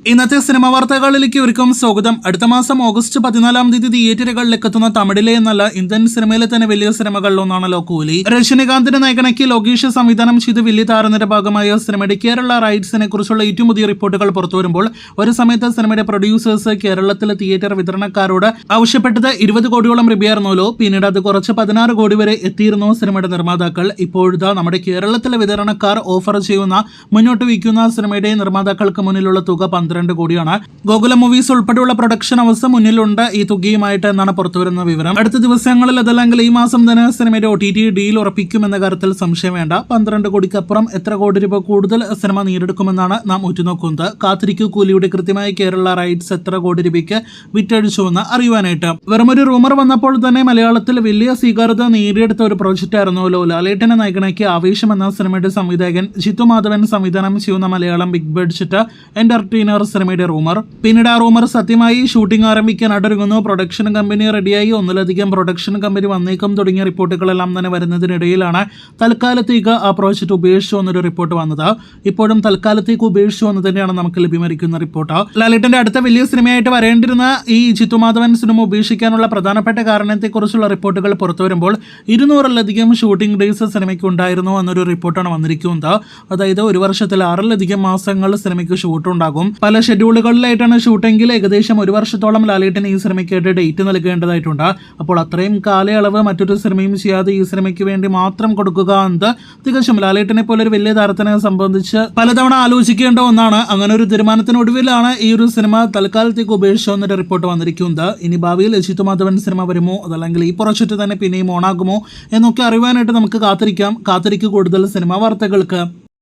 ഇന്നത്തെ സിനിമാ വാർത്തകളിലേക്ക് ഒരുക്കും സ്വാഗതം. അടുത്ത മാസം ഓഗസ്റ്റ് 14 തിയേറ്ററുകളിലേക്ക് എത്തുന്ന തമിഴിലെ എന്നല്ല ഇന്ത്യൻ സിനിമയിലെ തന്നെ വലിയ സിനിമകളിലൊന്നാണല്ലോ കൂലി. രജനികാന്തിന്റെ നായകനാക്കി ലോകേഷ് സംവിധാനം ചെയ്ത് വലിയ താരനിര ഭാഗമായ സിനിമയുടെ കേരള റൈറ്റ്സിനെ കുറിച്ചുള്ള ഏറ്റവും പുതിയ റിപ്പോർട്ടുകൾ പുറത്തുവരുമ്പോൾ ഒരു സമയത്ത് സിനിമയുടെ പ്രൊഡ്യൂസേഴ്സ് കേരളത്തിലെ തിയേറ്റർ വിതരണക്കാരോട് ആവശ്യപ്പെട്ടത് 20 കോടിയോളം രൂപയായിരുന്നല്ലോ. പിന്നീട് അത് കുറച്ച് 16 കോടി വരെ എത്തിയിരുന്നു സിനിമയുടെ നിർമ്മാതാക്കൾ. ഇപ്പോഴത്തെ നമ്മുടെ കേരളത്തിലെ വിതരണക്കാർ ഓഫർ ചെയ്യുന്ന മുന്നോട്ട് വയ്ക്കുന്ന സിനിമയുടെ നിർമ്മാതാക്കൾക്ക് മുന്നിലുള്ള തുക 12 കോടിയാണ്. ഗോകുലം മൂവീസ് ഉൾപ്പെടെയുള്ള പ്രൊഡക്ഷൻ ഹൗസ് മുന്നിലുണ്ട് ഈ തുകയുമായിട്ട് എന്നാണ് പുറത്തുവരുന്ന വിവരം. അടുത്ത ദിവസങ്ങളിൽ അതല്ലെങ്കിൽ ഈ മാസം തന്നെ സിനിമയുടെ OTT ഡീൽ ഉറപ്പിക്കുമെന്ന കാര്യത്തിൽ സംശയം വേണ്ട. 12 കോടിക്ക് അപ്പുറം എത്ര കോടി രൂപ കൂടുതൽ സിനിമ നേടിയെടുക്കുമെന്നാണ് നാം ഉറ്റുനോക്കുന്നത്. കാത്തിരിക്കൂ കൂലിയുടെ കൃത്യമായ കേരള റൈറ്റ്സ് എത്ര കോടി രൂപയ്ക്ക് വിറ്റഴിച്ചുവെന്ന് അറിയുവാനായിട്ട്. വെറുമൊരു റൂമർ വന്നപ്പോൾ തന്നെ മലയാളത്തിൽ വലിയ സ്വീകാര്യത നേടിയെടുത്ത ഒരു പ്രോജക്റ്റ് ആയിരുന്നല്ലോ ലാലേട്ടനെ നായകനാക്കി ആവേശം എന്ന സിനിമയുടെ സംവിധായകൻ ജിത്തു മാധവൻ സംവിധാനം ചെയ്യുന്ന മലയാളം ബിഗ് ബഡ്ജറ്റ് എന്റർടൈനർ സിനിമയുടെ റൂമർ. പിന്നീട് ആ റൂമർ സത്യമായി ഷൂട്ടിംഗ് ആരംഭിക്കാൻ അടുങ്ങുന്നു. പ്രൊഡക്ഷൻ കമ്പനി റെഡിയായി, ഒന്നിലധികം പ്രൊഡക്ഷൻ കമ്പനി വന്നേക്കും തുടങ്ങിയ റിപ്പോർട്ടുകളെല്ലാം തന്നെ വരുന്നതിനിടയിലാണ് തൽക്കാലത്തേക്ക് ആ പ്രോജക്റ്റ് ഉപേക്ഷിച്ചു എന്നൊരു റിപ്പോർട്ട് വന്നത്. ഇപ്പോഴും തൽക്കാലത്തേക്ക് ഉപേക്ഷിച്ചു എന്ന് തന്നെയാണ് നമുക്ക് ലഭ്യമായിരിക്കുന്ന റിപ്പോർട്ട്. ലാലേട്ടന്റെ അടുത്ത വലിയ സിനിമയായിട്ട് വരേണ്ടിരുന്ന ഈ ജിത്തുമാധവൻ സിനിമ ഉപേക്ഷിക്കാനുള്ള പ്രധാനപ്പെട്ട കാരണത്തെക്കുറിച്ചുള്ള റിപ്പോർട്ടുകൾ പുറത്തു വരുമ്പോൾ 200-ലധികം ഷൂട്ടിംഗ് ഡേയ്സ് സിനിമയ്ക്ക് ഉണ്ടായിരുന്നു എന്നൊരു റിപ്പോർട്ടാണ് വന്നിരിക്കുന്നത്. അതായത് ഒരു വർഷത്തിൽ 6-ലധികം മാസങ്ങൾ സിനിമയ്ക്ക് ഷൂട്ടുണ്ടാകും. പല ഷെഡ്യൂളുകളിലായിട്ടാണ് ഷൂട്ടെങ്കിൽ ഏകദേശം ഒരു വർഷത്തോളം ലാലേട്ടൻ ഈ സിനിമയ്ക്കായിട്ട് ഡേറ്റ് നൽകേണ്ടതായിട്ടുണ്ട്. അപ്പോൾ അത്രയും കാലയളവ് മറ്റൊരു സിനിമയും ചെയ്യാതെ ഈ സിനിമയ്ക്ക് വേണ്ടി മാത്രം കൊടുക്കുക എന്നത് തികച്ചും ലാലേട്ടനെ പോലെ ഒരു വലിയ താരത്തിനെ സംബന്ധിച്ച് പലതവണ ആലോചിക്കേണ്ട ഒന്നാണ്. അങ്ങനെ ഒരു തീരുമാനത്തിനൊടുവിലാണ് ഈ ഒരു സിനിമ തൽക്കാലത്തേക്ക് ഉപേക്ഷിച്ചു എന്നൊരു റിപ്പോർട്ട് വന്നിരിക്കുന്നത്. ഇനി ഭാവിയിൽ ജിത്തു മാധവൻ സിനിമ വരുമോ അതല്ലെങ്കിൽ ഈ പ്രോജക്റ്റ് തന്നെ പിന്നെയും ഓണാകുമോ എന്നൊക്കെ അറിയാനായിട്ട് നമുക്ക് കാത്തിരിക്കാം. കാത്തിരിക്കൂ കൂടുതൽ സിനിമാ വാർത്തകൾക്ക്.